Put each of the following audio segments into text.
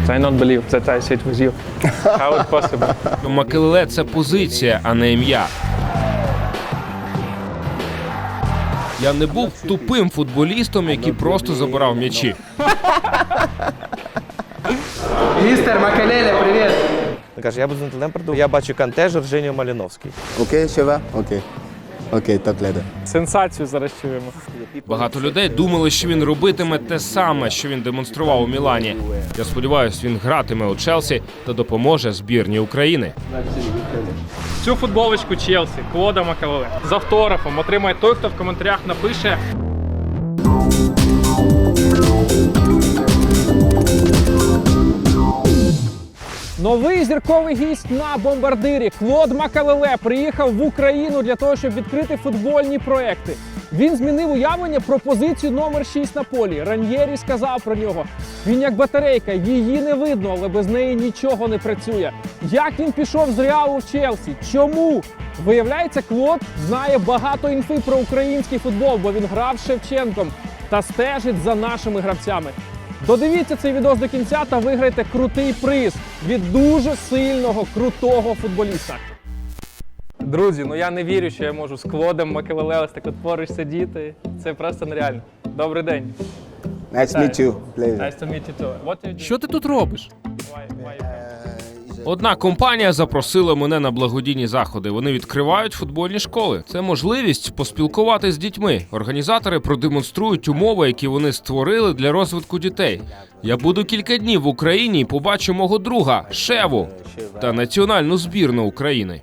I not believe that I sit with you. How it possible? Макелеле – це позиція, а не ім'я. Я не був тупим футболістом, який просто забирав м'ячі. Містер Макелеле, привіт! Каже, я буду на Лемпарду, я бачу Канте, Жоржиньо, Маліновський. Окей, що ви? Окей. Окей, так леда. Сенсацію зараз чуємо. Багато людей думали, що він робитиме те саме, що він демонстрував у Мілані. Я сподіваюся, він гратиме у Челсі та допоможе збірній України. Цю футболочку Челсі, Клода Макелеле, з автографом отримає той, хто в коментарях напише новий зірковий гість на бомбардирі Клод Макелеле приїхав в Україну для того, щоб відкрити футбольні проекти. Він змінив уявлення про позицію номер 6 на полі. Раньєрі сказав про нього. Він як батарейка, її не видно, але без неї нічого не працює. Як він пішов з Реалу в Челсі? Чому? Виявляється, Клод знає багато інфи про український футбол, бо він грав з Шевченком та стежить за нашими гравцями. Додивіться цей відос до кінця та виграйте крутий приз від дуже сильного, крутого футболіста. Друзі, ну я не вірю, що я можу з Клодом Макелеле ось так от поруч сидіти. Це просто нереально. Добрий день. Nice to meet you. Pleasure. Nice to meet you too. What do you do? Що ти тут робиш? Why Одна компанія запросила мене на благодійні заходи. Вони відкривають футбольні школи. Це можливість поспілкуватися з дітьми. Організатори продемонструють умови, які вони створили для розвитку дітей. Я буду кілька днів в Україні і побачу мого друга Шеву та національну збірну України.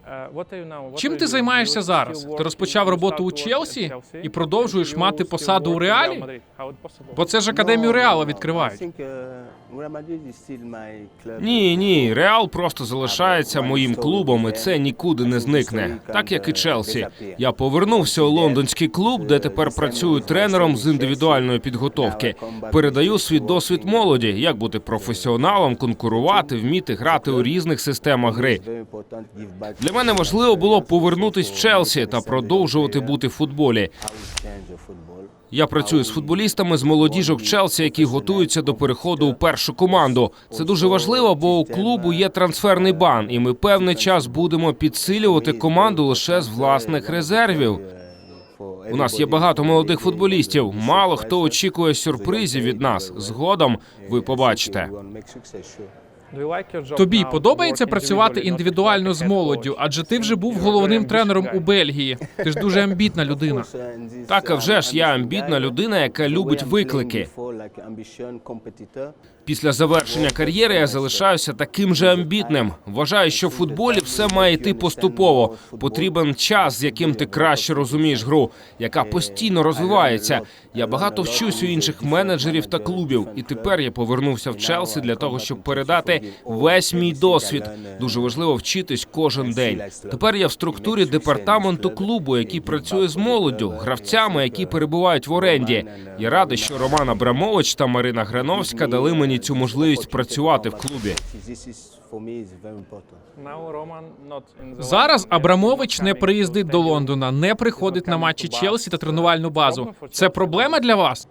Чим ти займаєшся зараз? Ти розпочав роботу у Челсі і продовжуєш мати посаду у Реалі? Бо це ж Академію Реала відкривають. Ні, Реал просто залишається моїм клубом, і це нікуди не зникне. Так як і Челсі. Я повернувся у лондонський клуб, де тепер працюю тренером з індивідуальної підготовки. Передаю свій досвід молоді, як бути професіоналом, конкурувати, вміти грати у різних системах гри. Для мене важливо було повернутися в Челсі та продовжувати бути в футболі. Я працюю з футболістами з молодіжок Челсі, які готуються до переходу у першу команду. Це дуже важливо, бо у клубу є трансферний бан, і ми певний час будемо підсилювати команду лише з власних резервів. У нас є багато молодих футболістів. Мало хто очікує сюрпризів від нас. Згодом ви побачите. Тобі подобається працювати індивідуально з молоддю, адже ти вже був головним тренером у Бельгії. Ти ж дуже амбітна людина. Так, а вже ж я амбітна людина, яка любить виклики. Після завершення кар'єри я залишаюся таким же амбітним. Вважаю, що в футболі все має йти поступово. Потрібен час, з яким ти краще розумієш гру, яка постійно розвивається. Я багато вчусь у інших менеджерів та клубів. І тепер я повернувся в Челсі для того, щоб передати весь мій досвід. Дуже важливо вчитись кожен день. Тепер я в структурі департаменту клубу, який працює з молоддю, гравцями, які перебувають в оренді. Я радий, що Роман Абрамович та Марина Грановська дали мені цю можливість працювати в клубі. Зараз Абрамович не приїздить до Лондона, не приходить на матчі Челсі та тренувальну базу. Це проблема для вас?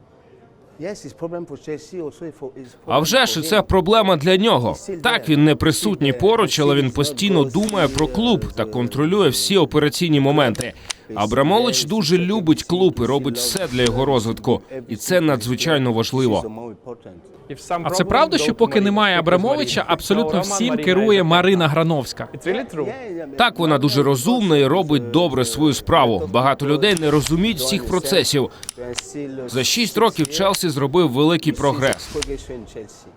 А вже ж це проблема для нього. Так, він не присутній поруч, але він постійно думає про клуб та контролює всі операційні моменти. Абрамович дуже любить клуб і робить все для його розвитку. І це надзвичайно важливо. А це правда, що поки немає Абрамовича, абсолютно всім керує Марина Грановська? Так, вона дуже розумна і робить добре свою справу. Багато людей не розуміють всіх процесів. За 6 років Челсі зробив великий прогрес.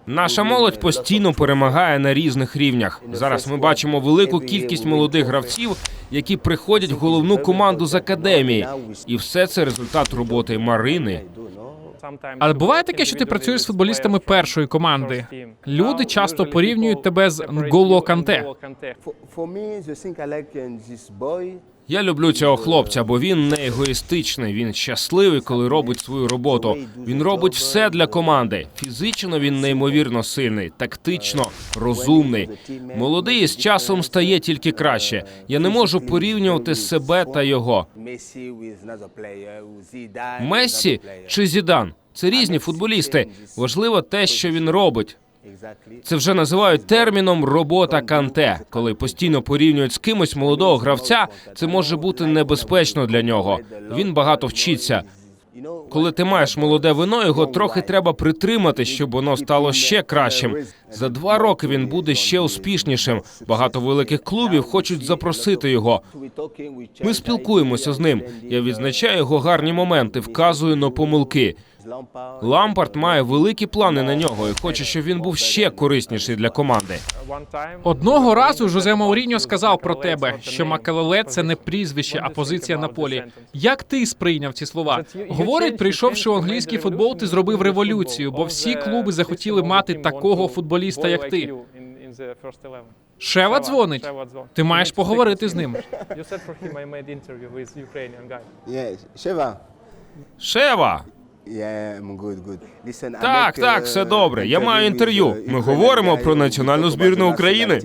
Наша молодь постійно перемагає на різних рівнях. Зараз ми бачимо велику кількість молодих гравців, які приходять в головну команду з академії. І все це результат роботи Марини. Але буває таке, що ти працюєш з футболістами першої команди. Люди часто порівнюють тебе з Нголо Канте. Я люблю цього хлопця, бо він не егоїстичний, він щасливий, коли робить свою роботу. Він робить все для команди. Фізично він неймовірно сильний, тактично, розумний. Молодий і з часом стає тільки краще. Я не можу порівнювати себе та його. Мессі чи Зідан – це різні футболісти. Важливо те, що він робить. Це вже називають терміном «робота Канте». Коли постійно порівнюють з кимось молодого гравця, це може бути небезпечно для нього. Він багато вчиться. Коли ти маєш молоде вино, його трохи треба притримати, щоб воно стало ще кращим. За 2 роки він буде ще успішнішим. Багато великих клубів хочуть запросити його. Ми спілкуємося з ним. Я відзначаю його гарні моменти, вказую на помилки. Лампард має великі плани на нього і хоче, щоб він був ще корисніший для команди. Одного разу Жозе Мауріньо сказав про тебе, що Макелеле – це не прізвище, а позиція на полі. Як ти сприйняв ці слова? Говорить, прийшовши у англійський футбол, ти зробив революцію, бо всі клуби захотіли мати такого футболіста, як ти. Шева дзвонить? Ти маєш поговорити з ним. Yeah, Sheva. Шева! Yeah, I'm good, good. Listen, I Так, make, так, все добре. Я маю інтерв'ю. Ми говоримо про національну збірну України.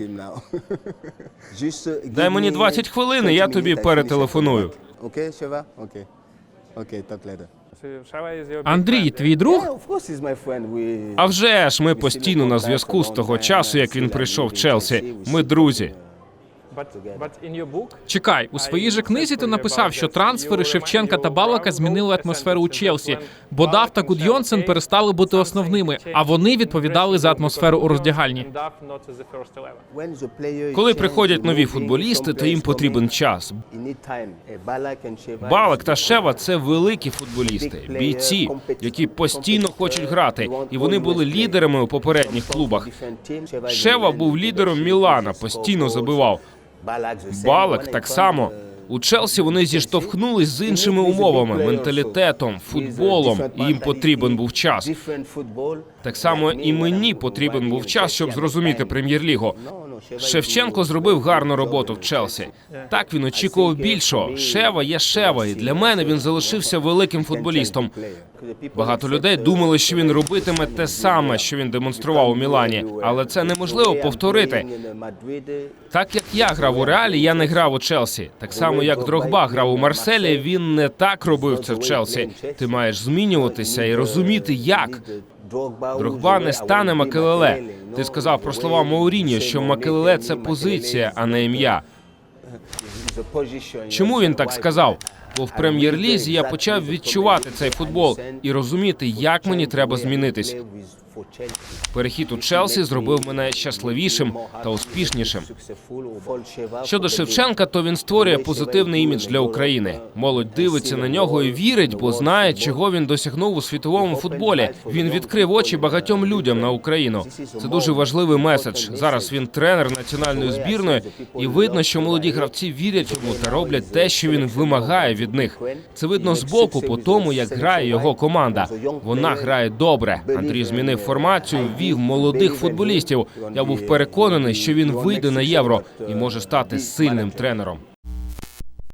Дай мені 20 хвилин, і я тобі перетелефоную. Окей, Sheva? Окей. Окей, talk later. Андрій, твій друг? Yeah, of course he's my friend. We... А вже ж, ми постійно на зв'язку з того часу, як він прийшов в Челсі. Ми друзі. Чекай, у своїй же книзі ти написав, що трансфери Шевченка та Балака змінили атмосферу у Челсі, бо Дав та Гудйонсен перестали бути основними, а вони відповідали за атмосферу у роздягальні. When the player Коли change, приходять нові he футболісти, то їм plays потрібен coming. час. You need time. Balak and Sheva Балак та Шева – це великі футболісти, бійці, які постійно хочуть грати, і вони були лідерами у попередніх клубах. Шева був лідером Мілана, постійно забивав. Балак так само. У Челсі вони зіштовхнулись з іншими умовами, менталітетом, футболом, і їм потрібен був час. Так само і мені потрібен був час, щоб зрозуміти Прем'єр-лігу. Шевченко зробив гарну роботу в Челсі. Так, він очікував більшого. Шева є Шева, і для мене він залишився великим футболістом. Багато людей думали, що він робитиме те саме, що він демонстрував у Мілані, але це неможливо повторити. Так як я грав у Реалі, я не грав у Челсі. Так само, як Дрогба грав у Марселі, він не так робив це в Челсі. Ти маєш змінюватися і розуміти, як. Дрогба не стане Макелеле. Ти сказав про слова Мауріньо, що Макелеле – це позиція, а не ім'я. Чому він так сказав? Бо в Прем'єр-лізі я почав відчувати цей футбол і розуміти, як мені треба змінитись. Перехід у Челсі зробив мене щасливішим та успішнішим. Щодо Шевченка, то він створює позитивний імідж для України. Молодь дивиться на нього і вірить, бо знає, чого він досягнув у світовому футболі. Він відкрив очі багатьом людям на Україну. Це дуже важливий меседж. Зараз він тренер національної збірної, і видно, що молоді гравці вірять йому та роблять те, що він вимагає від них. Це видно збоку по тому, як грає його команда. Вона грає добре. Андрій змінив формацію, ввів молодих футболістів. Я був переконаний, що він вийде на Євро і може стати сильним тренером.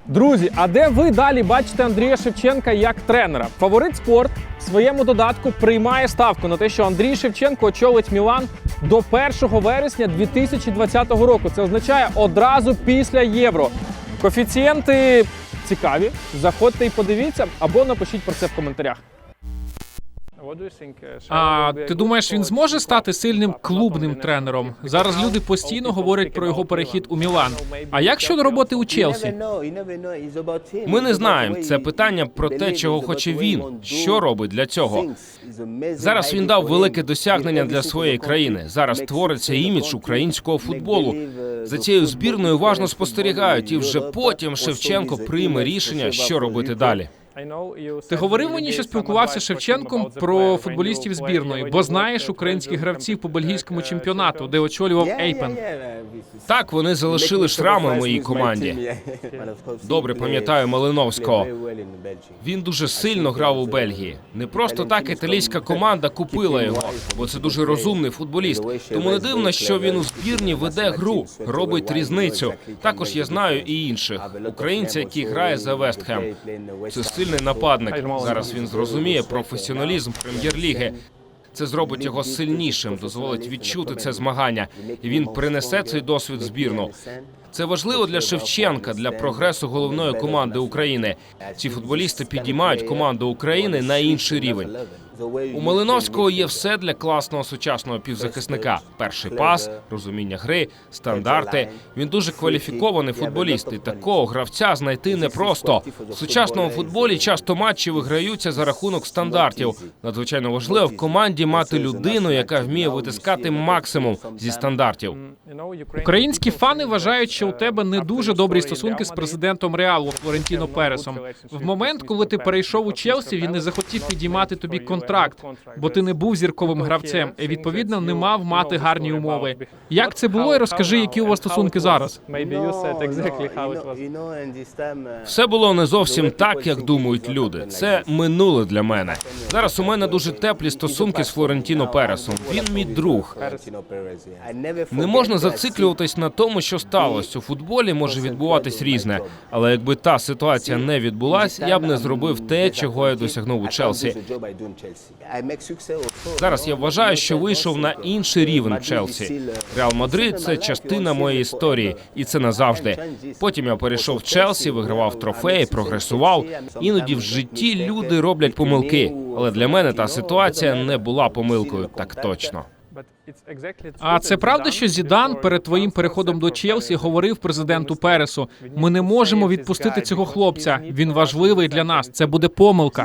Друзі, а де ви далі бачите Андрія Шевченка як тренера? Фаворит Спорт в своєму додатку приймає ставку на те, що Андрій Шевченко очолить Мілан до 1 вересня 2020 року. Це означає одразу після Євро. Коефіцієнти цікаві. Заходьте і подивіться, або напишіть про це в коментарях. А ти думаєш, він зможе стати сильним клубним тренером? Зараз люди постійно говорять про його перехід у Мілан. А як щодо роботи у Челсі? Ми не знаємо. Це питання про те, чого хоче він, що робить для цього. Зараз він дав велике досягнення для своєї країни. Зараз твориться імідж українського футболу. За цією збірною уважно спостерігають, і вже потім Шевченко прийме рішення, що робити далі. Ти говорив мені, що спілкувався з Шевченком про футболістів збірної, бо знаєш українських гравців по бельгійському чемпіонату, де очолював Ейпен. Так, вони залишили шрами в моїй команді. Добре пам'ятаю Малиновського. Він дуже сильно грав у Бельгії. Не просто так італійська команда купила його, бо це дуже розумний футболіст. Тому не дивно, що він у збірні веде гру, робить різницю. Також я знаю і інших. Українця, який грає за Вест Хем. Це сильний нападник. Зараз він зрозуміє професіоналізм Прем'єр-ліги. Це зробить його сильнішим, дозволить відчути це змагання. І він принесе цей досвід в збірну. Це важливо для Шевченка, для прогресу головної команди України. Ці футболісти підіймають команду України на інший рівень. У Малиновського є все для класного сучасного півзахисника. Перший пас, розуміння гри, стандарти. Він дуже кваліфікований футболіст, і такого гравця знайти непросто. В сучасному футболі часто матчі виграються за рахунок стандартів. Надзвичайно важливо в команді мати людину, яка вміє витискати максимум зі стандартів. Українські фани вважають, що у тебе не дуже добрі стосунки з президентом Реалу Флорентіно Пересом. В момент, коли ти перейшов у Челсі, він не захотів підіймати тобі контракт, бо ти не був зірковим гравцем і, відповідно, не мав мати гарні умови. Як це було, і розкажи, які у вас стосунки зараз? Все було не зовсім так, як думають люди. Це минуле для мене. Зараз у мене дуже теплі стосунки з Флорентіно Пересом. Він мій друг. Не можна зациклюватись на тому, що сталося. У футболі може відбуватись різне. Але якби та ситуація не відбулась, я б не зробив те, чого я досягнув у Челсі. Зараз я вважаю, що вийшов на інший рівень в Челсі. Реал Мадрид – це частина моєї історії, і це назавжди. Потім я перейшов в Челсі, вигравав трофеї, прогресував. Іноді в житті люди роблять помилки. Але для мене та ситуація не була помилкою, так точно. А це правда, що Зідан перед твоїм переходом до Челсі говорив президенту Пересу: ми не можемо відпустити цього хлопця, він важливий для нас, це буде помилка.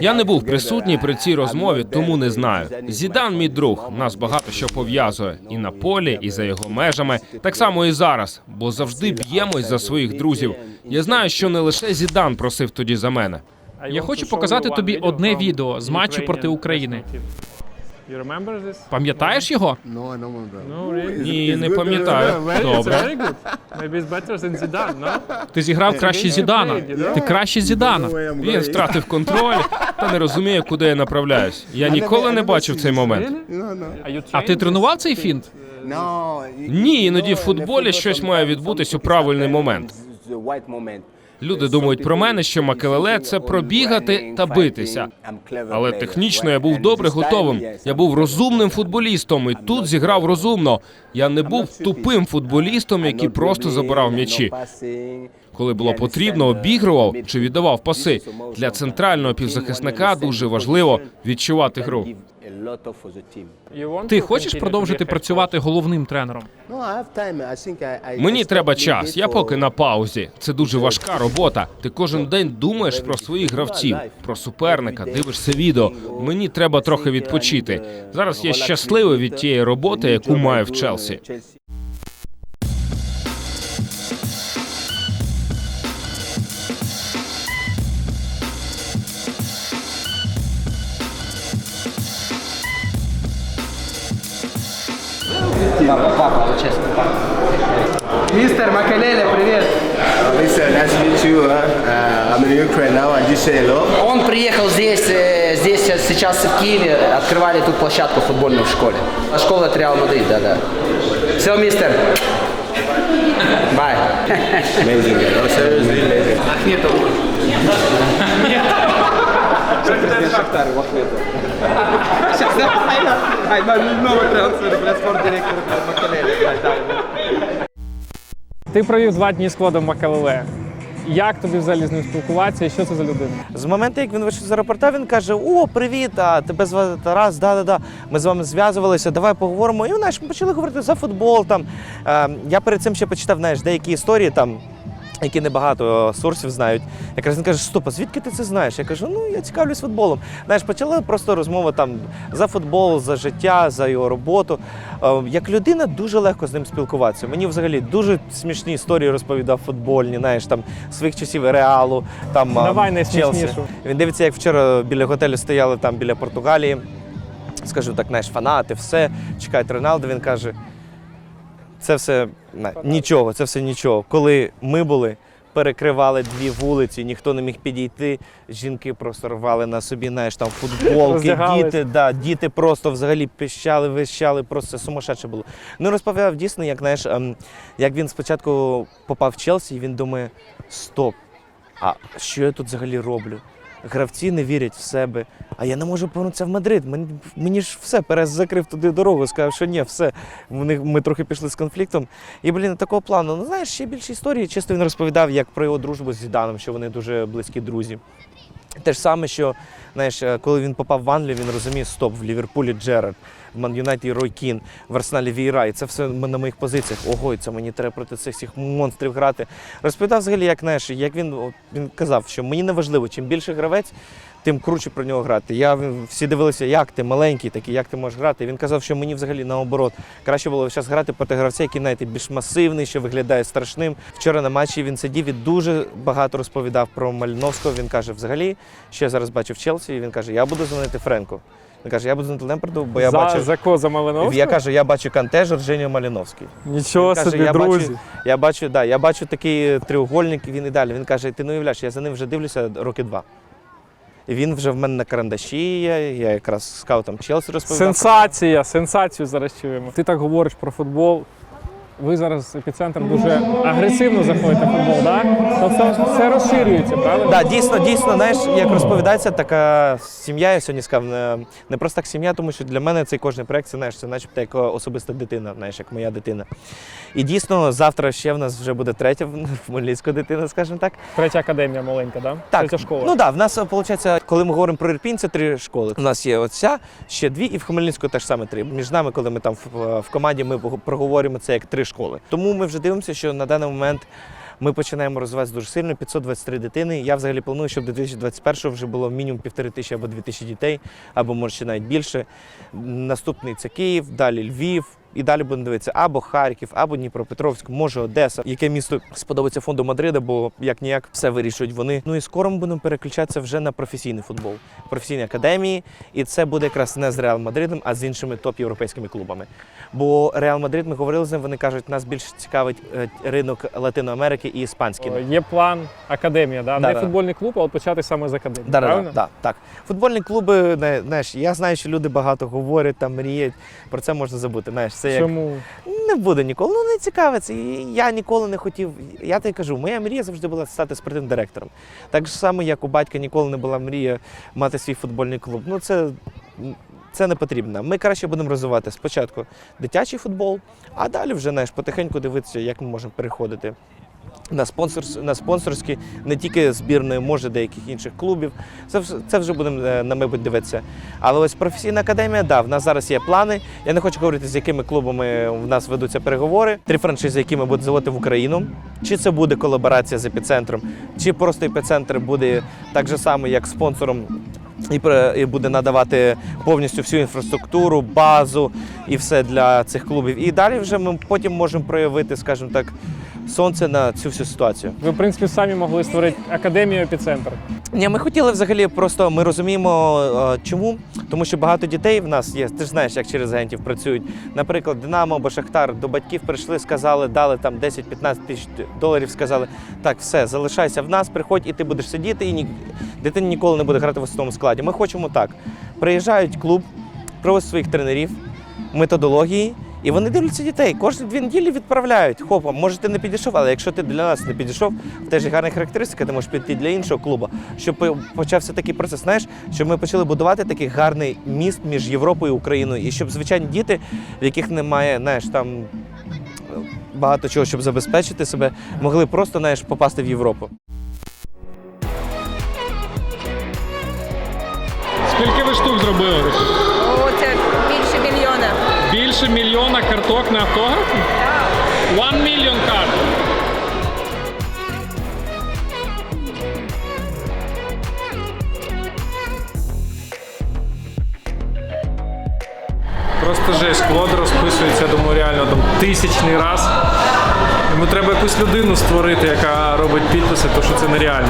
Я не був присутній при цій розмові, тому не знаю. Зідан – мій друг, нас багато що пов'язує. І на полі, і за його межами. Так само і зараз, бо завжди б'ємось за своїх друзів. Я знаю, що не лише Зідан просив тоді за мене. Я хочу показати тобі одне відео з матчу проти України. Пам'ятаєш його? Ні, не пам'ятаю. Добре. Ти зіграв краще Зідана. Ти краще Зідана. Він втратив контроль та не розуміє, куди я направляюсь. Я ніколи не бачив цей момент. А ти тренував цей фінт? Ні, іноді в футболі щось має відбутись у правильний момент. Люди думають про мене, що Макелеле – це пробігати та битися. Але технічно я був добре готовим. Я був розумним футболістом і тут зіграв розумно. Я не був тупим футболістом, який просто забирав м'ячі. Коли було потрібно, обігрував чи віддавав паси. Для центрального півзахисника дуже важливо відчувати гру. Ти хочеш продовжити працювати головним тренером? Мені треба час, я поки на паузі. Це дуже важка робота. Ти кожен день думаєш про своїх гравців, про суперника, дивишся відео. Мені треба трохи відпочити. Зараз я щасливий від тієї роботи, яку маю в Челсі. Мистер Макелеле, привет. Listen, nice to meet you. I'm in Ukraine now. I just say hello. Он приехал здесь сейчас в Киеве, открывали тут площадку футбольную в школе. Школа это Реал Мадрид, да. Все, мистер. Бай. Amazing, man. Oh, seriously, amazing. Новый трансфер, бля, спортдиректор Макелеле. Ти провів 2 дні з Клодом Макелеле. Як тобі взагалі з ним спілкуватися і що це за людина? З моменту, як він вийшов з аеропорта, він каже: о, привіт, а тебе звати Тарас, да-да-да, ми з вами зв'язувалися, давай поговоримо. І, знаєш, ми почали говорити за футбол. Там. Я перед цим ще почитав, знаєш, деякі історії, там, які небагато сорсів знають. Якраз він каже: стоп, а звідки ти це знаєш? Я кажу: ну, я цікавлюсь футболом. Знаєш, почали просто розмова там за футбол, за життя, за його роботу. Як людина, дуже легко з ним спілкуватися. Мені взагалі дуже смішні історії розповідав футбольні, знаєш, там, своїх часів Реалу, там, Давай Челсі. найсмішнішу. Він дивиться, як вчора біля готелю стояли там біля Португалії, скажімо так, знаєш, фанати, все, чекають Роналду, він каже: це все нічого, це все нічого. Коли ми були, перекривали 2 вулиці, ніхто не міг підійти, жінки просто рвали на собі, знаєш, там футболки, діти просто взагалі пищали, вищали, просто це сумасшедше було. Ну, розповідав дійсно, як, знаєш, як він спочатку попав в Челсі, і він думає: стоп, а що я тут взагалі роблю? Гравці не вірять в себе, а я не можу повернутися в Мадрид. Мені ж все, Перес закрив туди дорогу, сказав, що ні, все. Ми трохи пішли з конфліктом. І, такого плану. Ну, знаєш, ще більше історії. Чисто він розповідав, як про його дружбу з Зіданом, що вони дуже близькі друзі. Те ж саме, що, знаєш, коли він попав в Англію, він розуміє, стоп, в Ліверпулі Джерард, в Ман Юнайтеді Рой Кін, в Арсеналі Вієра, і це все на моїх позиціях. Ого, це мені треба проти цих всіх монстрів грати. Розповідав взагалі, як, знаєш, як він казав, що мені не важливо, чим більше гравець, тим круче про нього грати. Всі дивилися, як ти маленький такий, як ти можеш грати. І він казав, що мені взагалі наоборот. Краще було зараз грати проти гравця, який навіть більш масивний, що виглядає страшним. Вчора на матчі він сидів і дуже багато розповідав про Маліновського. Він каже, взагалі, що я зараз бачу в Челсі, і він каже, я буду дзвонити Френку. Він каже, я буду дзвонити Лемпарду, бо я бачу... За кого? За Малиновського? Я кажу, я бачу Канте, Жоржиньо, Маліновський. Нічого Каже, собі, друзі. Я бачу такий треугольник, він і далі. Він каже, ти не уявляєш, я за ним вже дивлюся роки 2. І він вже в мене на карандаші, я якраз з скаутом Челсі розповідав. Сенсацію зараз чуємо. Ти так говориш про футбол. Ви зараз епіцентр дуже агресивно заходите в футбол, так? Тобто все розширюється, правильно? Так, дійсно, знаєш, як розповідається, така сім'я, я сьогодні сказав, не просто так сім'я, тому що для мене цей кожен проєкт, це начебто як особиста дитина, знаєш, як моя дитина. І дійсно, завтра ще в нас вже буде третя в Хмельницьку дитина, скажімо так. Третя академія маленька, так? Так, Третя школа. Ну так, в нас, виходить, коли ми говоримо про Ірпінь, це 3 школи. У нас є оця, ще 2, і в Хмельницьку теж саме 3. Між нами, коли ми там в команді, ми проговорюємо це як 3 школи. Тому ми вже дивимося, що на даний момент ми починаємо розвиватися дуже сильно, 523 дитини. Я взагалі планую, щоб до 2021-го вже було мінімум 1500 або 2000 дітей, або може ще навіть більше. Наступний це Київ, далі Львів. І далі будемо дивитися або Харків, або Дніпропетровськ, може Одеса. Яке місто сподобається фонду Мадрида, бо як-ніяк все вирішують вони. Ну і скоро ми будемо переключатися вже на професійний футбол, професійні академії. І це буде якраз не з Реал Мадридом, а з іншими топ-європейськими клубами. Бо Реал Мадрид, ми говорили з ним, вони кажуть, нас більше цікавить ринок Латиної Америки і іспанський. Є план академія, да? Да, Не футбольний клуб, а от почати саме з академії, Да, правильно? так. Футбольні клуби, знаєш, я знаю, що люди багато говорять, там мріють, про це можна забути. Знаєш, це як... Чому? Не буде ніколи, не цікавиться. І я ніколи не хотів, я тобі кажу, моя мрія завжди була стати спортивним директором. Так само, як у батька ніколи не була мрія мати свій футбольний клуб. Ну, це не потрібно. Ми краще будемо розвивати спочатку дитячий футбол, а далі вже, знаєш, потихеньку дивитися, як ми можемо переходити на спонсорські, не тільки збірної, може, деяких інших клубів. Це вже будемо, на майбутнє, дивитися. Але ось професійна академія, да, в нас зараз є плани. Я не хочу говорити, з якими клубами в нас ведуться переговори. 3 франшизи, які ми будемо заводити в Україну. Чи це буде колаборація з епіцентром, чи просто епіцентр буде так же само, як спонсором, і буде надавати повністю всю інфраструктуру, базу і все для цих клубів. І далі вже ми потім можемо проявити, скажімо так, сонце на цю всю ситуацію. Ви, в принципі, самі могли створити академію епіцентр. Ні, ми хотіли взагалі, просто ми розуміємо, чому. Тому що багато дітей в нас є, ти ж знаєш, як через агентів працюють. Наприклад, Динамо або Шахтар до батьків прийшли, сказали, дали там 10-15 тисяч доларів, сказали, так, все, залишайся в нас, приходь, і ти будеш сидіти, і дитина ніколи не буде грати в основному складі. Ми хочемо так. Приїжджають в клуб, проводять своїх тренерів, методології, і вони дивляться дітей. Кожні 2 неділі відправляють. Хопа, може ти не підійшов, але якщо ти для нас не підійшов, в теж є гарна характеристика, ти можеш піти для іншого клубу. Щоб почався такий процес, знаєш, щоб ми почали будувати такий гарний міст між Європою і Україною. І щоб звичайні діти, в яких немає, знаєш, там багато чого, щоб забезпечити себе, могли просто, знаєш, попасти в Європу. Скільки ви штук зробили? О, це більше мільйона. Більше 1 мільйона карток на автограф? 1 мільйон карт. Просто жесть, Клод розписується, я думаю, реально там 1000-й раз. Йому треба якусь людину створити, яка робить підписи, то що це нереально.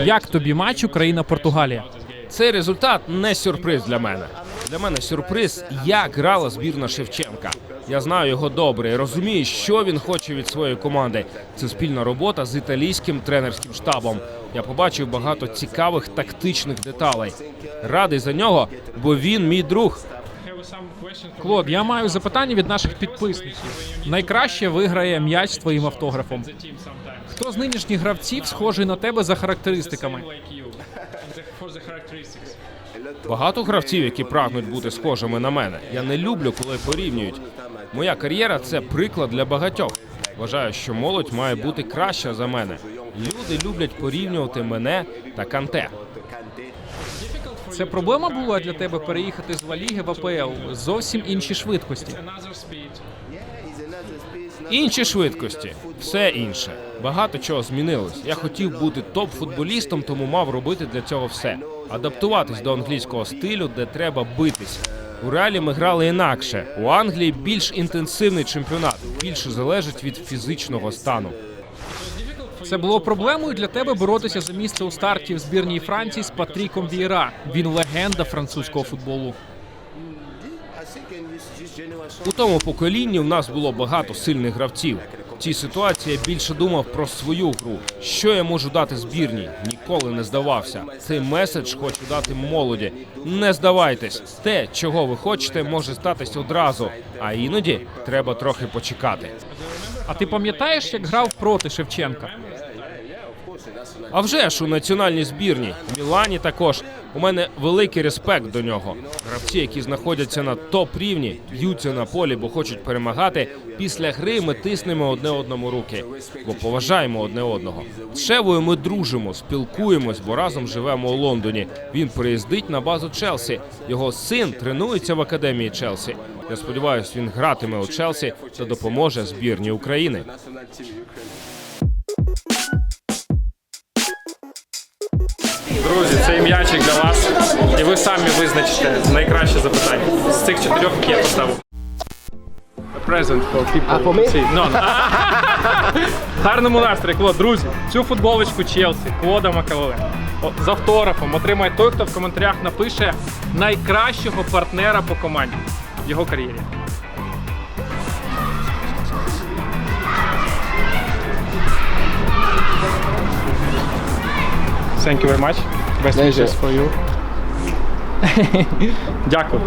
Як тобі матч Україна-Португалія? Цей результат не сюрприз для мене. Для мене сюрприз, як грала збірна Шевченка. Я знаю його добре і розумію, що він хоче від своєї команди. Це спільна робота з італійським тренерським штабом. Я побачив багато цікавих тактичних деталей. Радий за нього, бо він мій друг. Клод, я маю запитання від наших підписників. Найкраще виграє м'яч з твоїм автографом. Хто з нинішніх гравців схожий на тебе за характеристиками? Багато гравців, які прагнуть бути схожими на мене. Я не люблю, коли порівнюють. Моя кар'єра – це приклад для багатьох. Вважаю, що молодь має бути краща за мене. Люди люблять порівнювати мене та Канте. Це проблема була для тебе переїхати з Ла Ліги в АПЛ? Зовсім інші швидкості. Інші швидкості, все інше. Багато чого змінилось. Я хотів бути топ-футболістом, тому мав робити для цього все. Адаптуватись до англійського стилю, де треба битись. У Реалі ми грали інакше. У Англії більш інтенсивний чемпіонат, більше залежить від фізичного стану. Це було проблемою для тебе боротися за місце у старті в збірній Франції з Патріком Вієра. Він легенда французького футболу. У тому поколінні в нас було багато сильних гравців. В цій ситуації я більше думав про свою гру. Що я можу дати збірній? Ніколи не здавався. Цей меседж хочу дати молоді. Не здавайтесь. Те, чого ви хочете, може статись одразу. А іноді треба трохи почекати. А ти пам'ятаєш, як грав проти Шевченка? А вже ж у національній збірній, в Мілані також. У мене великий респект до нього. Гравці, які знаходяться на топ-рівні, б'ються на полі, бо хочуть перемагати. Після гри ми тиснемо одне одному руки, бо поважаємо одне одного. З Шевою ми дружимо, спілкуємось, бо разом живемо у Лондоні. Він приїздить на базу Челсі. Його син тренується в академії Челсі. Я сподіваюся, він гратиме у Челсі та допоможе збірній України. Друзі, цей м'ячик для вас. І ви самі визначите найкраще запитання. З цих 4, які я поставив. Present for people. For me? No. Гарному настрою, Клод. Друзі, цю футболочку Челсі, Клода Макалеле, з автографом отримає той, хто в коментарях напише найкращого партнера по команді в його кар'єрі. Thank you very much. Best wishes for you. Дякую.